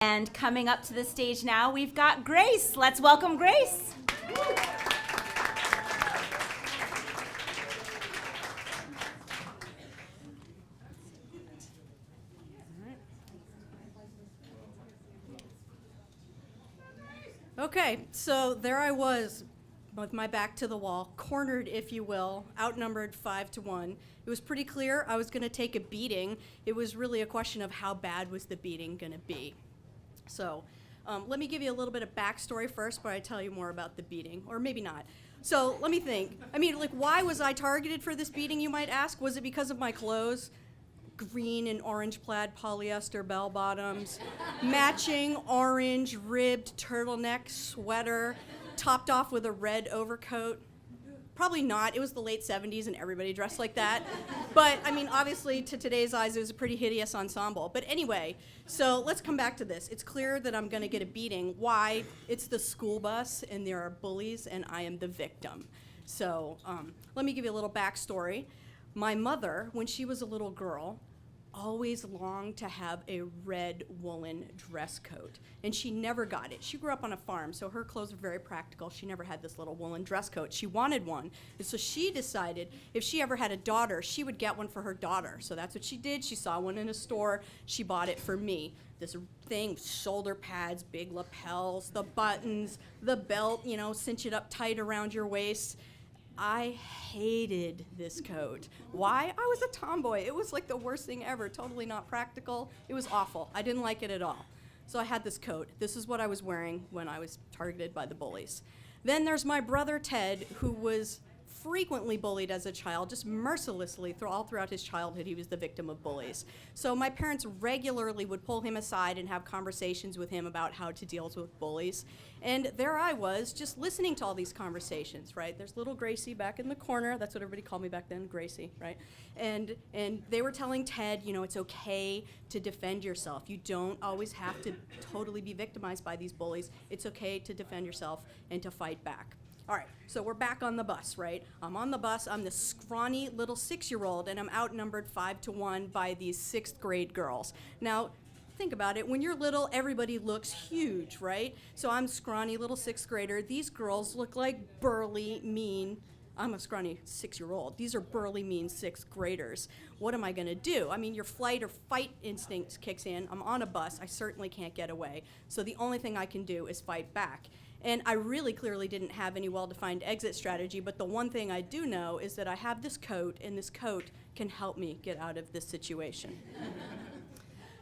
And coming up to the stage now, we've got Grace. Let's welcome Grace. Okay, so there I was with my back to the wall, cornered, if you will, outnumbered 5-1. It was pretty clear I was going to take a beating. It was really a question of how bad was the beating going to be. So let me give you a little bit of backstory first, but I tell you more about the beating, or maybe not. So let me think. I mean, like, why was I targeted for this beating, you might ask? Was it because of my clothes? Green and orange plaid polyester bell bottoms, matching orange ribbed turtleneck sweater, topped off with a red overcoat. Probably not. It was the late 70s and everybody dressed like that. But I mean, obviously to today's eyes, it was a pretty hideous ensemble. But anyway, so let's come back to this. It's clear that I'm gonna get a beating. Why? It's the school bus and there are bullies and I am the victim. So let me give you a little backstory. My mother, when she was a little girl, always longed to have a red woolen dress coat, and she never got it. She grew up on a farm, so her clothes were very practical. She never had this little woolen dress coat. She wanted one, and so she decided if she ever had a daughter, she would get one for her daughter. So that's what she did. She saw one in a store. She bought it for me. This thing, shoulder pads, big lapels, the buttons, the belt, you know, cinch it up tight around your waist. I hated this coat. Why? I was a tomboy. It was like the worst thing ever, totally not practical. It was awful. I didn't like it at all. So I had this coat. This is what I was wearing when I was targeted by the bullies. Then there's my brother Ted, who was frequently bullied as a child, just mercilessly all throughout his childhood. He was the victim of bullies. So my parents regularly would pull him aside and have conversations with him about how to deal with bullies. And there I was, just listening to all these conversations, right? There's little Gracie back in the corner. That's what everybody called me back then, Gracie, right? And they were telling Ted, you know, it's okay to defend yourself. You don't always have to totally be victimized by these bullies. It's okay to defend yourself and to fight back. All right, so we're back on the bus, right? I'm on the bus. I'm this scrawny little 6-year-old, and I'm outnumbered 5-1 by these 6th grade girls. Now, think about it. When you're little, everybody looks huge, right? So I'm scrawny little 6th grader. These girls look like burly, mean. I'm a scrawny 6-year-old. These are burly, mean 6th graders. What am I gonna do? I mean, your flight or fight instinct kicks in. I'm on a bus. I certainly can't get away. So the only thing I can do is fight back. And I really clearly didn't have any well-defined exit strategy, but the one thing I do know is that I have this coat, and this coat can help me get out of this situation.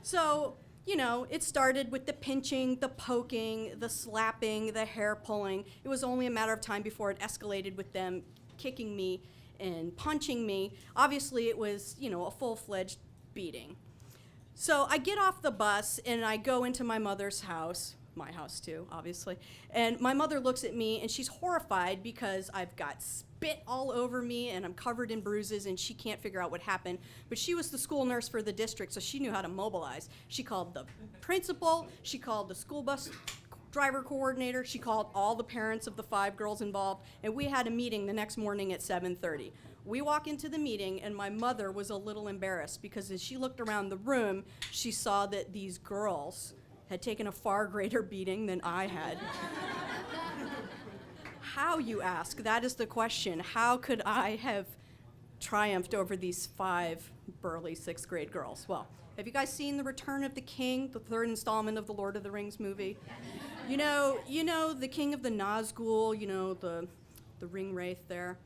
So, you know, it started with the pinching, the poking, the slapping, the hair pulling. It was only a matter of time before it escalated with them kicking me and punching me. Obviously, it was, you know, a full-fledged beating. So I get off the bus, and I go into my mother's house. My house too, obviously. And my mother looks at me and she's horrified because I've got spit all over me and I'm covered in bruises and she can't figure out what happened. But she was the school nurse for the district, so she knew how to mobilize. She called the principal, she called the school bus driver coordinator, she called all the parents of the 5 girls involved, and we had a meeting the next morning at 7:30. We walk into the meeting and my mother was a little embarrassed because as she looked around the room, she saw that these girls had taken a far greater beating than I had. How, you ask? That is the question. How could I have triumphed over these 5 burly 6th grade girls? Well, have you guys seen The Return of the King, the 3rd installment of the Lord of the Rings movie? You know the King of the Nazgul, you know, the ring wraith there?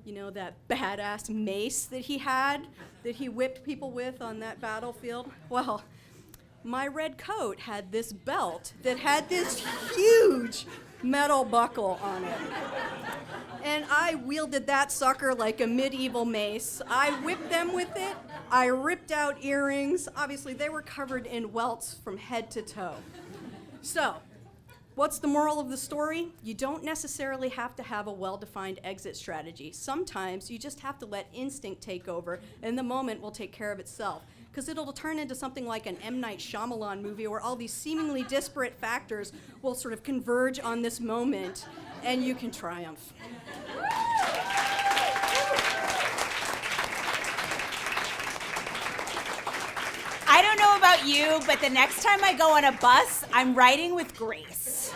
You know, that badass mace that he had, that he whipped people with on that battlefield? Well, my red coat had this belt that had this huge metal buckle on it. And I wielded that sucker like a medieval mace. I whipped them with it. I ripped out earrings. Obviously, they were covered in welts from head to toe. So, what's the moral of the story? You don't necessarily have to have a well-defined exit strategy. Sometimes you just have to let instinct take over, and the moment will take care of itself. Because it'll turn into something like an M. Night Shyamalan movie where all these seemingly disparate factors will sort of converge on this moment, and you can triumph. I don't know about about you, but the next time I go on a bus, I'm riding with Grace.